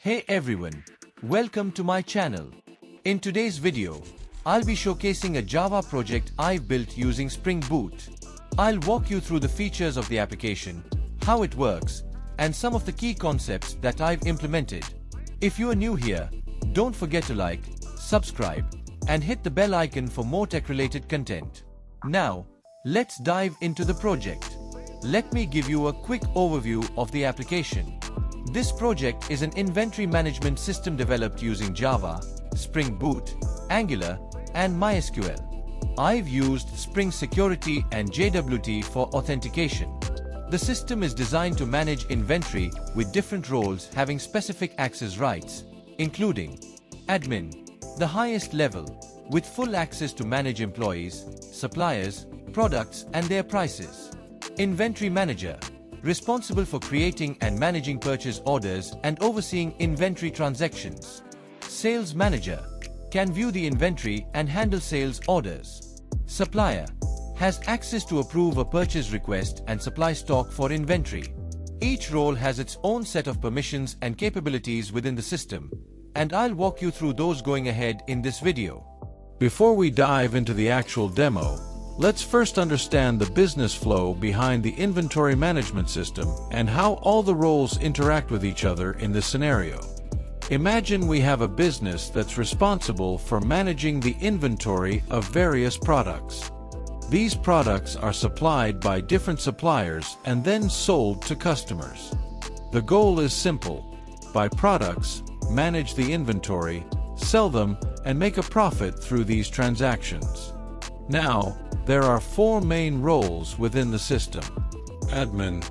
Hey everyone, welcome to my channel. In today's video, I'll be showcasing a Java project I've built using Spring Boot. I'll walk you through the features of the application, how it works, and some of the key concepts that I've implemented. If you are new here, don't forget to like, subscribe, and hit the bell icon for more tech-related content. Now, let's dive into the project. Let me give you a quick overview of the application. This project is an inventory management system developed using Java, Spring Boot, Angular, and MySql. I've used Spring Security and JWT for authentication. The system is designed to manage inventory with different roles having specific access rights, including admin, the highest level, with full access to manage employees, suppliers, products, and their prices. Inventory manager, responsible for creating and managing purchase orders and overseeing inventory transactions. Sales manager, can view the inventory and handle sales orders. Supplier, has access to approve a purchase request and supply stock for inventory. Each role has its own set of permissions and capabilities within the system, and I'll walk you through those going ahead in this video. Before we dive into the actual demo, let's first understand the business flow behind the inventory management system and how all the roles interact with each other in this scenario. Imagine we have a business that's responsible for managing the inventory of various products. These products are supplied by different suppliers and then sold to customers. The goal is simple: buy products, manage the inventory, sell them, and make a profit through these transactions. Now, there are four main roles within the system: admin,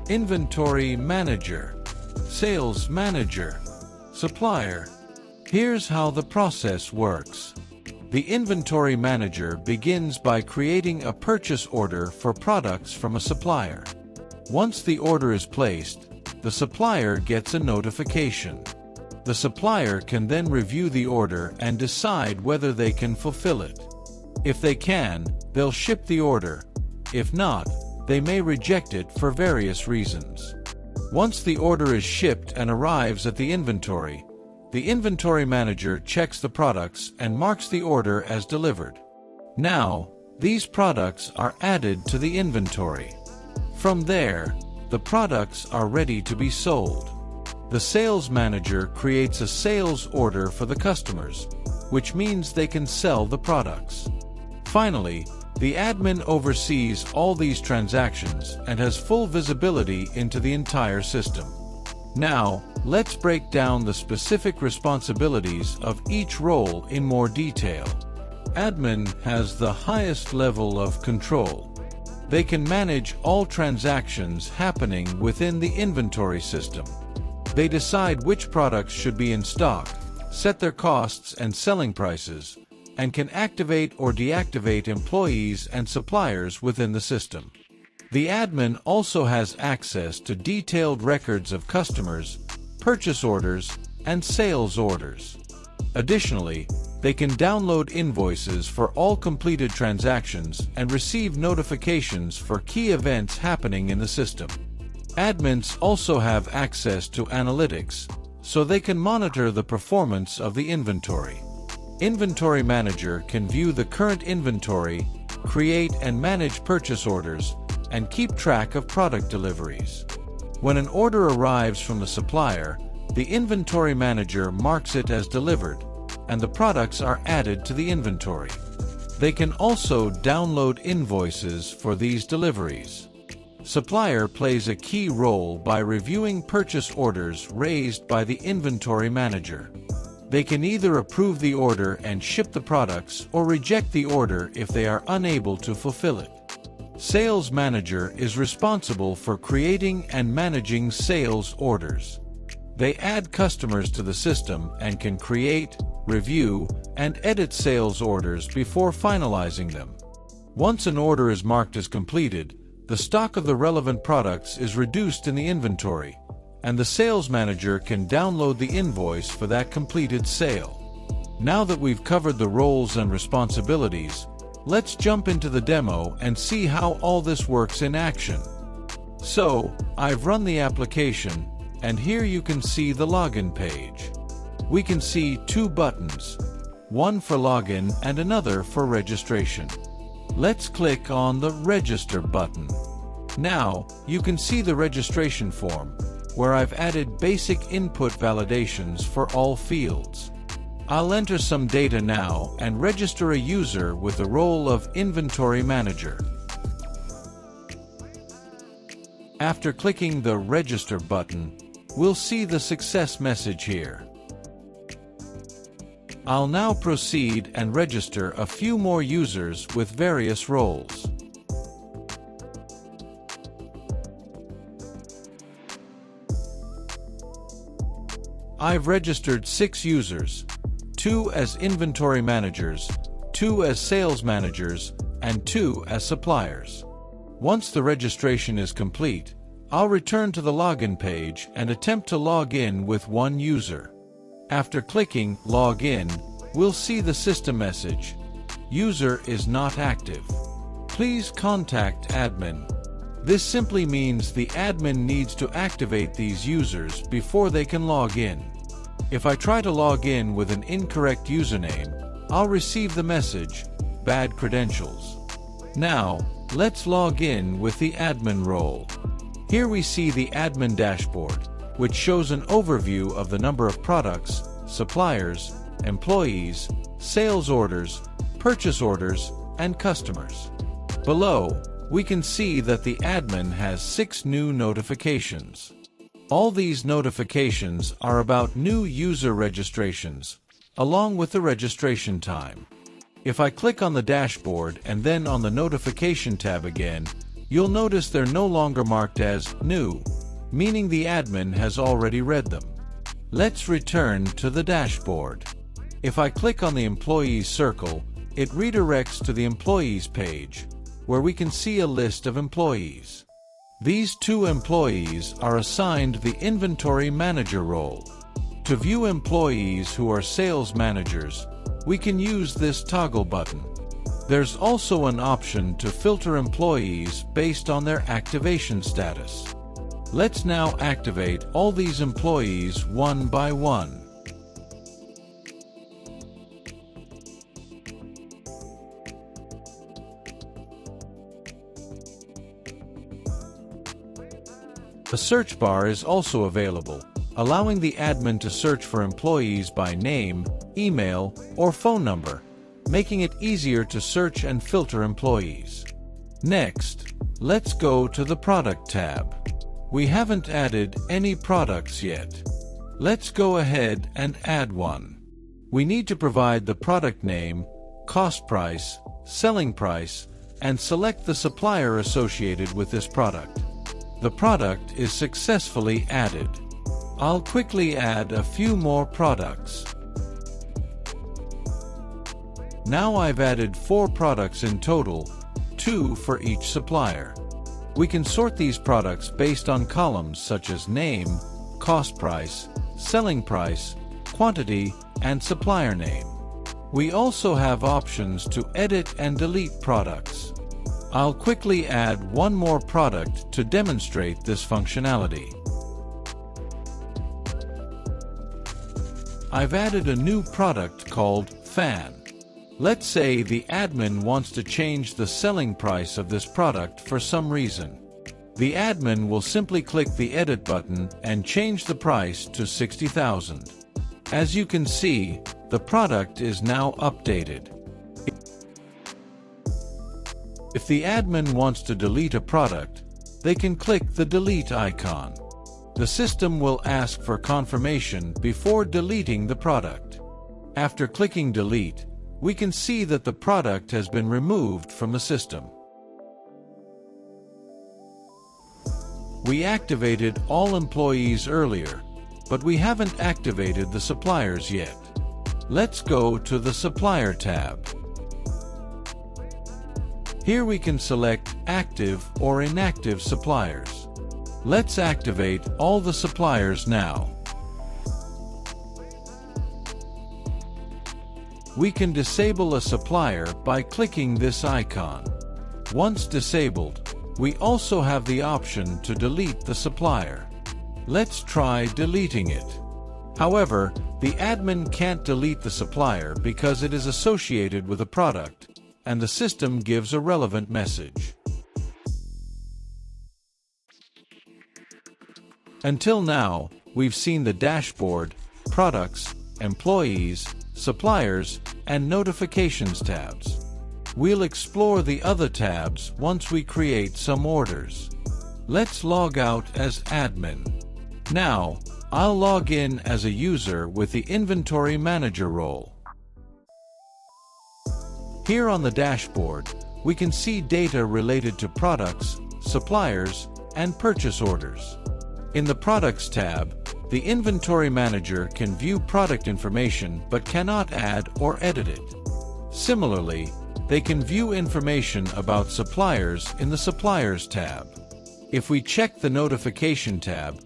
inventory manager, sales manager, supplier. Here's how the process works. The inventory manager begins by creating a purchase order for products from a supplier. Once the order is placed, the supplier gets a notification. The supplier can then review the order and decide whether they can fulfill it. If they can, they'll ship the order. If not, they may reject it for various reasons. Once the order is shipped and arrives at the inventory manager checks the products and marks the order as delivered. Now, these products are added to the inventory. From there, the products are ready to be sold. The sales manager creates a sales order for the customers, which means they can sell the products. Finally, the admin oversees all these transactions and has full visibility into the entire system. Now, let's break down the specific responsibilities of each role in more detail. Admin has the highest level of control. They can manage all transactions happening within the inventory system. They decide which products should be in stock, set their costs and selling prices, and can activate or deactivate employees and suppliers within the system. The admin also has access to detailed records of customers, purchase orders, and sales orders. Additionally, they can download invoices for all completed transactions and receive notifications for key events happening in the system. Admins also have access to analytics, so they can monitor the performance of the inventory. Inventory manager can view the current inventory, create and manage purchase orders, and keep track of product deliveries. When an order arrives from the supplier, the inventory manager marks it as delivered, and the products are added to the inventory. They can also download invoices for these deliveries. Supplier plays a key role by reviewing purchase orders raised by the inventory manager. They can either approve the order and ship the products or reject the order if they are unable to fulfill it. Sales manager is responsible for creating and managing sales orders. They add customers to the system and can create, review, and edit sales orders before finalizing them. Once an order is marked as completed, the stock of the relevant products is reduced in the inventory, and the sales manager can download the invoice for that completed sale. Now that we've covered the roles and responsibilities, let's jump into the demo and see how all this works in action. So, I've run the application, and here you can see the login page. We can see two buttons, one for login and another for registration. Let's click on the Register button. Now, you can see the registration form, where I've added basic input validations for all fields. I'll enter some data now and register a user with the role of Inventory Manager. After clicking the Register button, we'll see the success message here. I'll now proceed and register a few more users with various roles. I've registered 6 users, 2 as inventory managers, 2 as sales managers, and 2 as suppliers. Once the registration is complete, I'll return to the login page and attempt to log in with one user. After clicking Log In, we'll see the system message, "User is not active. Please contact admin." This simply means the admin needs to activate these users before they can log in. If I try to log in with an incorrect username, I'll receive the message, "Bad credentials." Now, let's log in with the admin role. Here we see the admin dashboard, which shows an overview of the number of products, suppliers, employees, sales orders, purchase orders, and customers. Below, we can see that the admin has 6 new notifications. All these notifications are about new user registrations, along with the registration time. If I click on the dashboard and then on the notification tab again, you'll notice they're no longer marked as new, meaning the admin has already read them. Let's return to the dashboard. If I click on the Employees circle, it redirects to the Employees page, where we can see a list of employees. These 2 employees are assigned the Inventory Manager role. To view employees who are sales managers, we can use this toggle button. There's also an option to filter employees based on their activation status. Let's now activate all these employees one by one. A search bar is also available, allowing the admin to search for employees by name, email, or phone number, making it easier to search and filter employees. Next, let's go to the Product tab. We haven't added any products yet. Let's go ahead and add one. We need to provide the product name, cost price, selling price, and select the supplier associated with this product. The product is successfully added. I'll quickly add a few more products. Now I've added 4 products in total, 2 for each supplier. We can sort these products based on columns such as name, cost price, selling price, quantity, and supplier name. We also have options to edit and delete products. I'll quickly add one more product to demonstrate this functionality. I've added a new product called Fan. Let's say the admin wants to change the selling price of this product for some reason. The admin will simply click the Edit button and change the price to 60,000. As you can see, the product is now updated. If the admin wants to delete a product, they can click the Delete icon. The system will ask for confirmation before deleting the product. After clicking Delete, we can see that the product has been removed from the system. We activated all employees earlier, but we haven't activated the suppliers yet. Let's go to the Supplier tab. Here we can select active or inactive suppliers. Let's activate all the suppliers now. We can disable a supplier by clicking this icon. Once disabled, we also have the option to delete the supplier. Let's try deleting it. However, the admin can't delete the supplier because it is associated with a product, and the system gives a relevant message. Until now, we've seen the dashboard, products, employees, suppliers, and notifications tabs. We'll explore the other tabs once we create some orders. Let's log out as admin. Now, I'll log in as a user with the Inventory Manager role. Here on the dashboard, we can see data related to products, suppliers, and purchase orders. In the Products tab, the Inventory Manager can view product information but cannot add or edit it. Similarly, they can view information about suppliers in the Suppliers tab. If we check the Notification tab,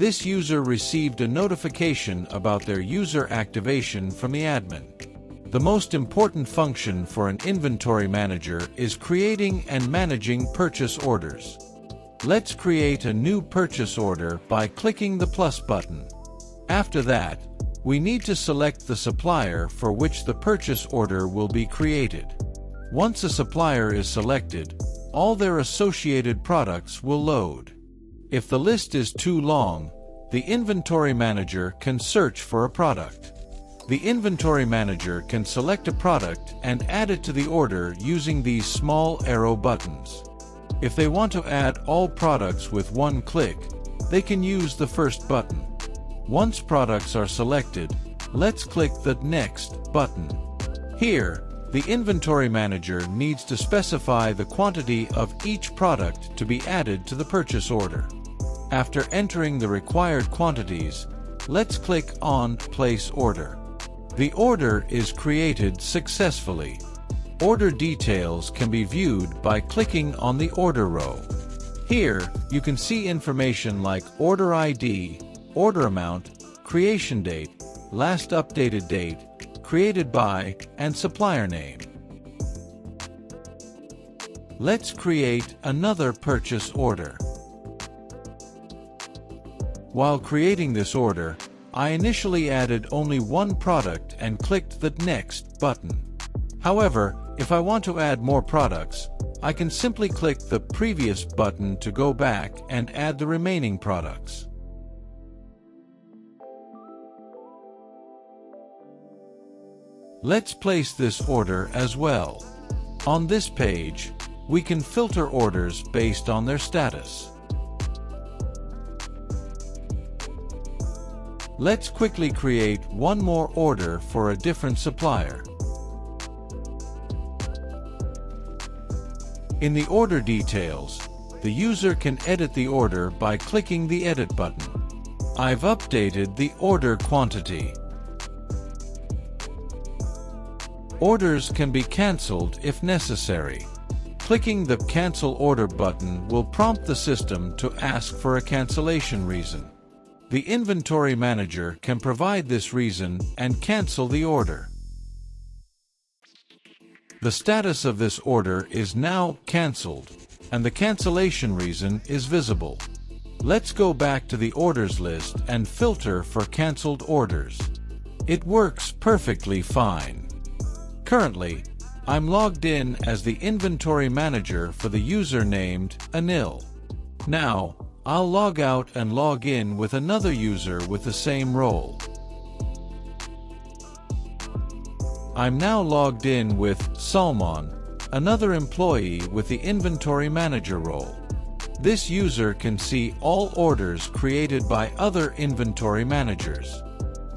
this user received a notification about their user activation from the admin. The most important function for an inventory manager is creating and managing purchase orders. Let's create a new purchase order by clicking the plus button. After that, we need to select the supplier for which the purchase order will be created. Once a supplier is selected, all their associated products will load. If the list is too long, the Inventory Manager can search for a product. The Inventory Manager can select a product and add it to the order using these small arrow buttons. If they want to add all products with one click, they can use the first button. Once products are selected, let's click the Next button. Here, the Inventory Manager needs to specify the quantity of each product to be added to the purchase order. After entering the required quantities, let's click on Place Order. The order is created successfully. Order details can be viewed by clicking on the order row. Here, you can see information like order ID, order amount, creation date, last updated date, created by, and supplier name. Let's create another purchase order. While creating this order, I initially added only one product and clicked the Next button. However, if I want to add more products, I can simply click the previous button to go back and add the remaining products. Let's place this order as well. On this page, we can filter orders based on their status. Let's quickly create one more order for a different supplier. In the order details, the user can edit the order by clicking the Edit button. I've updated the order quantity. Orders can be cancelled if necessary. Clicking the Cancel Order button will prompt the system to ask for a cancellation reason. The Inventory Manager can provide this reason and cancel the order. The status of this order is now cancelled, and the cancellation reason is visible. Let's go back to the orders list and filter for cancelled orders. It works perfectly fine. Currently, I'm logged in as the Inventory Manager for the user named Anil. Now, I'll log out and log in with another user with the same role. I'm now logged in with Salman, another employee with the Inventory Manager role. This user can see all orders created by other inventory managers.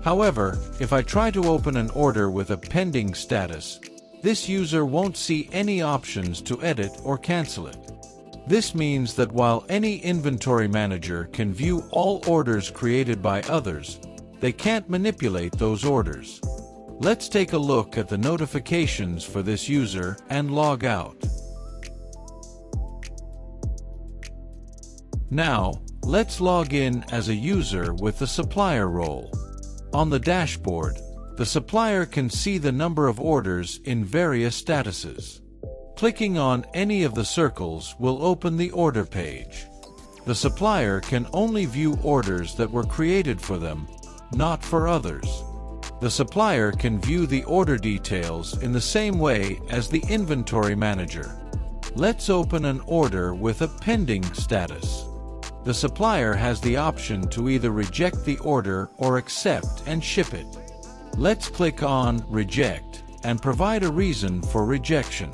However, if I try to open an order with a pending status, this user won't see any options to edit or cancel it. This means that while any inventory manager can view all orders created by others, they can't manipulate those orders. Let's take a look at the notifications for this user and log out. Now, let's log in as a user with the supplier role. On the dashboard, the supplier can see the number of orders in various statuses. Clicking on any of the circles will open the order page. The supplier can only view orders that were created for them, not for others. The supplier can view the order details in the same way as the inventory manager. Let's open an order with a pending status. The supplier has the option to either reject the order or accept and ship it. Let's click on Reject and provide a reason for rejection.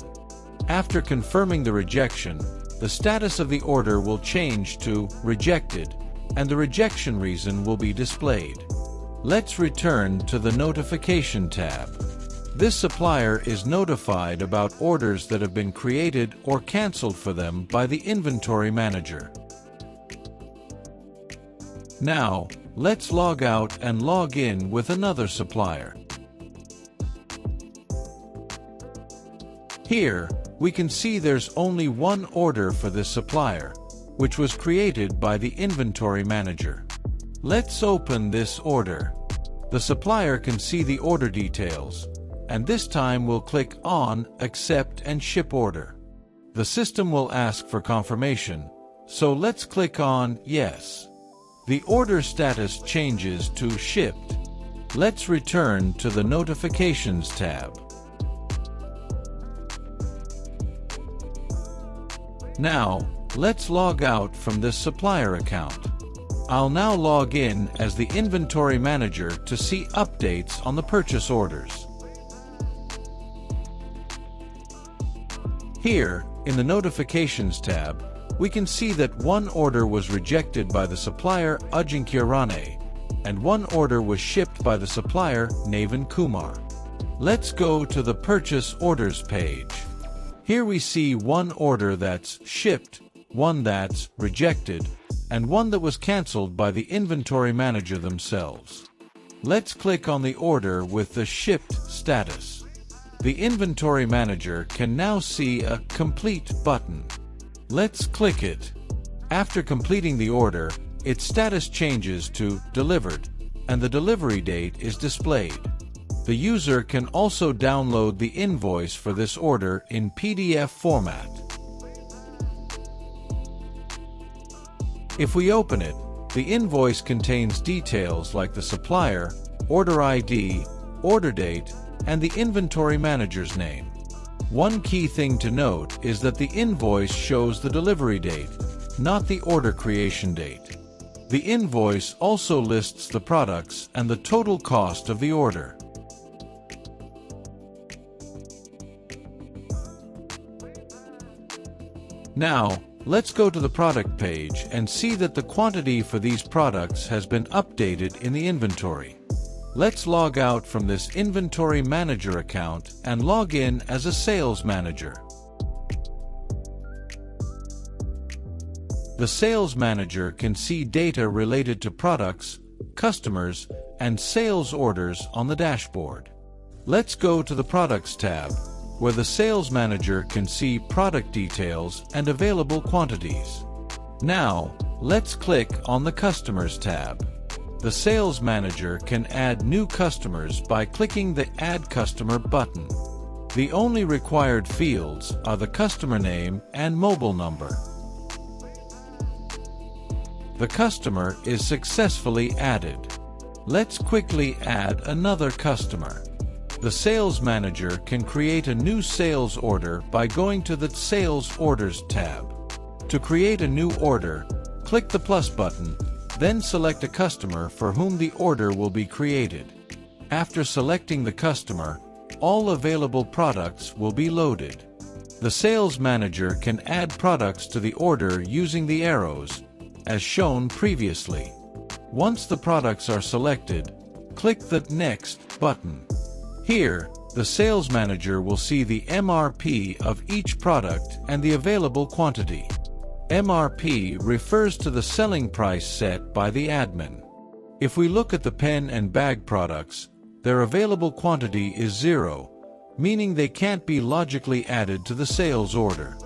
After confirming the rejection, the status of the order will change to Rejected, and the rejection reason will be displayed. Let's return to the Notification tab. This supplier is notified about orders that have been created or canceled for them by the inventory manager. Now, let's log out and log in with another supplier. Here, we can see there's only one order for this supplier, which was created by the inventory manager. Let's open this order. The supplier can see the order details, and this time we'll click on Accept and Ship Order. The system will ask for confirmation, so let's click on Yes. The order status changes to Shipped. Let's return to the Notifications tab. Now, let's log out from this supplier account. I'll now log in as the inventory manager to see updates on the purchase orders. Here, in the Notifications tab, we can see that one order was rejected by the supplier Ajinkya Rane, and one order was shipped by the supplier Navin Kumar. Let's go to the Purchase Orders page. Here we see one order that's shipped, one that's rejected, and one that was cancelled by the inventory manager themselves. Let's click on the order with the shipped status. The inventory manager can now see a Complete button. Let's click it. After completing the order, its status changes to Delivered, and the delivery date is displayed. The user can also download the invoice for this order in PDF format. If we open it, the invoice contains details like the supplier, order ID, order date, and the inventory manager's name. One key thing to note is that the invoice shows the delivery date, not the order creation date. The invoice also lists the products and the total cost of the order. Now, let's go to the product page and see that the quantity for these products has been updated in the inventory. Let's log out from this inventory manager account and log in as a sales manager. The sales manager can see data related to products, customers, and sales orders on the dashboard. Let's go to the Products tab, where the sales manager can see product details and available quantities. Now, let's click on the Customers tab. The sales manager can add new customers by clicking the Add Customer button. The only required fields are the customer name and mobile number. The customer is successfully added. Let's quickly add another customer. The sales manager can create a new sales order by going to the Sales Orders tab. To create a new order, click the plus button, then select a customer for whom the order will be created. After selecting the customer, all available products will be loaded. The sales manager can add products to the order using the arrows, as shown previously. Once the products are selected, click the Next button. Here, the sales manager will see the MRP of each product and the available quantity. MRP refers to the selling price set by the admin. If we look at the pen and bag products, their available quantity is 0, meaning they can't be logically added to the sales order.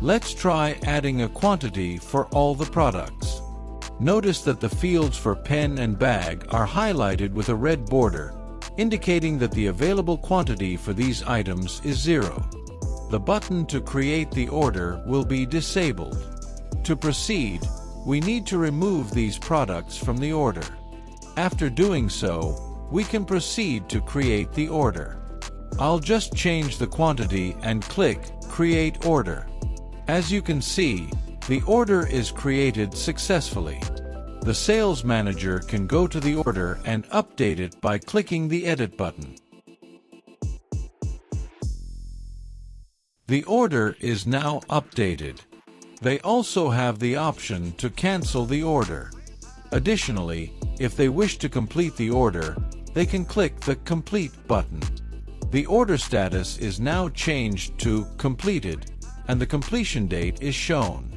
Let's try adding a quantity for all the products. Notice that the fields for pen and bag are highlighted with a red border, indicating that the available quantity for these items is 0. The button to create the order will be disabled. To proceed, we need to remove these products from the order. After doing so, we can proceed to create the order. I'll just change the quantity and click Create Order. As you can see, the order is created successfully. The sales manager can go to the order and update it by clicking the Edit button. The order is now updated. They also have the option to cancel the order. Additionally, if they wish to complete the order, they can click the Complete button. The order status is now changed to Completed, and the completion date is shown.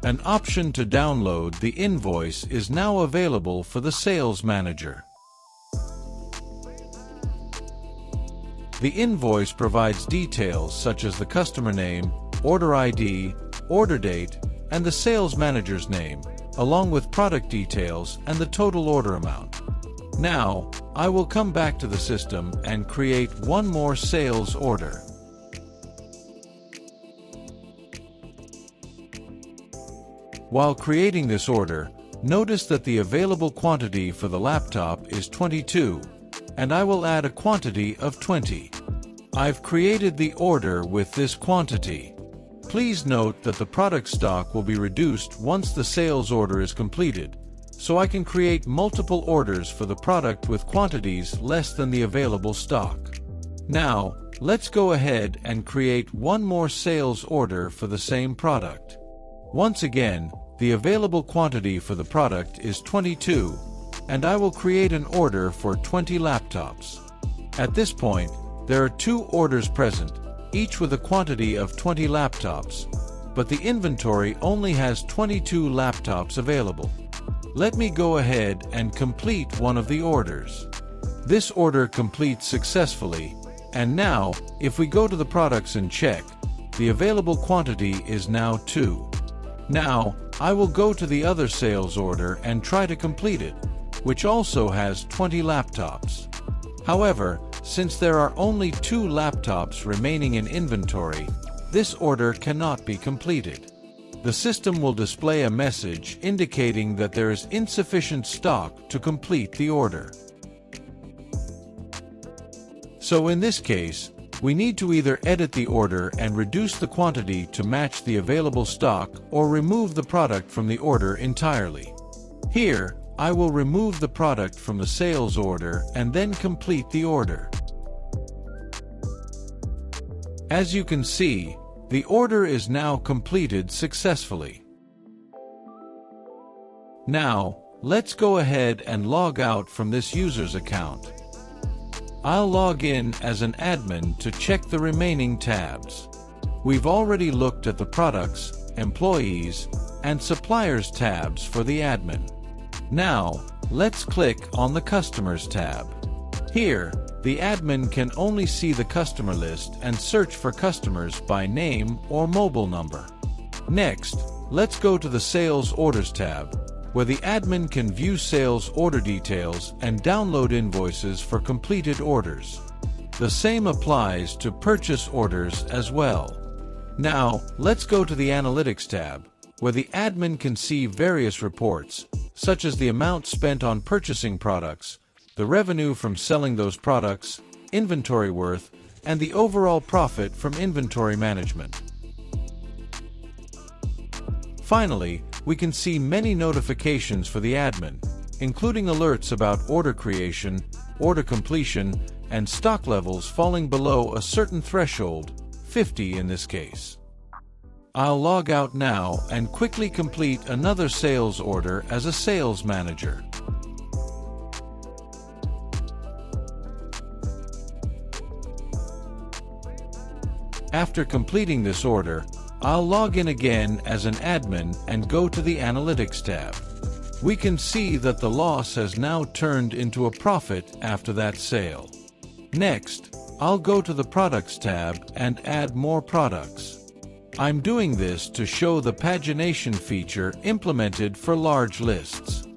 An option to download the invoice is now available for the sales manager. The invoice provides details such as the customer name, order ID, order date, and the sales manager's name, along with product details and the total order amount. Now, I will come back to the system and create one more sales order. While creating this order, notice that the available quantity for the laptop is 22, and I will add a quantity of 20. I've created the order with this quantity. Please note that the product stock will be reduced once the sales order is completed, so I can create multiple orders for the product with quantities less than the available stock. Now, let's go ahead and create one more sales order for the same product. Once again, the available quantity for the product is 22, and I will create an order for 20 laptops. At this point, there are two orders present, each with a quantity of 20 laptops, but the inventory only has 22 laptops available. Let me go ahead and complete one of the orders. This order completes successfully, and now, if we go to the products and check, the available quantity is now 2. Now, I will go to the other sales order and try to complete it, which also has 20 laptops. However, since there are only 2 laptops remaining in inventory, this order cannot be completed. The system will display a message indicating that there is insufficient stock to complete the order. So in this case, we need to either edit the order and reduce the quantity to match the available stock or remove the product from the order entirely. Here, I will remove the product from the sales order and then complete the order. As you can see, the order is now completed successfully. Now, let's go ahead and log out from this user's account. I'll log in as an admin to check the remaining tabs. We've already looked at the Products, Employees, and Suppliers tabs for the admin. Now, let's click on the Customers tab. Here, the admin can only see the customer list and search for customers by name or mobile number. Next, let's go to the Sales Orders tab, where the admin can view sales order details and download invoices for completed orders. The same applies to purchase orders as well. Now, let's go to the Analytics tab, where the admin can see various reports, such as the amount spent on purchasing products, the revenue from selling those products, inventory worth, and the overall profit from inventory management. Finally, we can see many notifications for the admin, including alerts about order creation, order completion, and stock levels falling below a certain threshold, 50 in this case. I'll log out now and quickly complete another sales order as a sales manager. After completing this order, I'll log in again as an admin and go to the Analytics tab. We can see that the loss has now turned into a profit after that sale. Next, I'll go to the Products tab and add more products. I'm doing this to show the pagination feature implemented for large lists.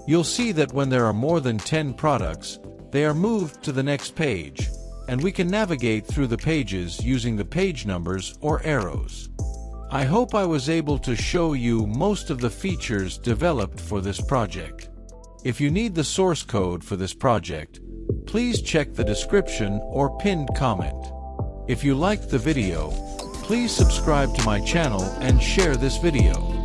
You'll see that when there are more than 10 products, they are moved to the next page, and we can navigate through the pages using the page numbers or arrows. I hope I was able to show you most of the features developed for this project. If you need the source code for this project, please check the description or pinned comment. If you liked the video, please subscribe to my channel and share this video.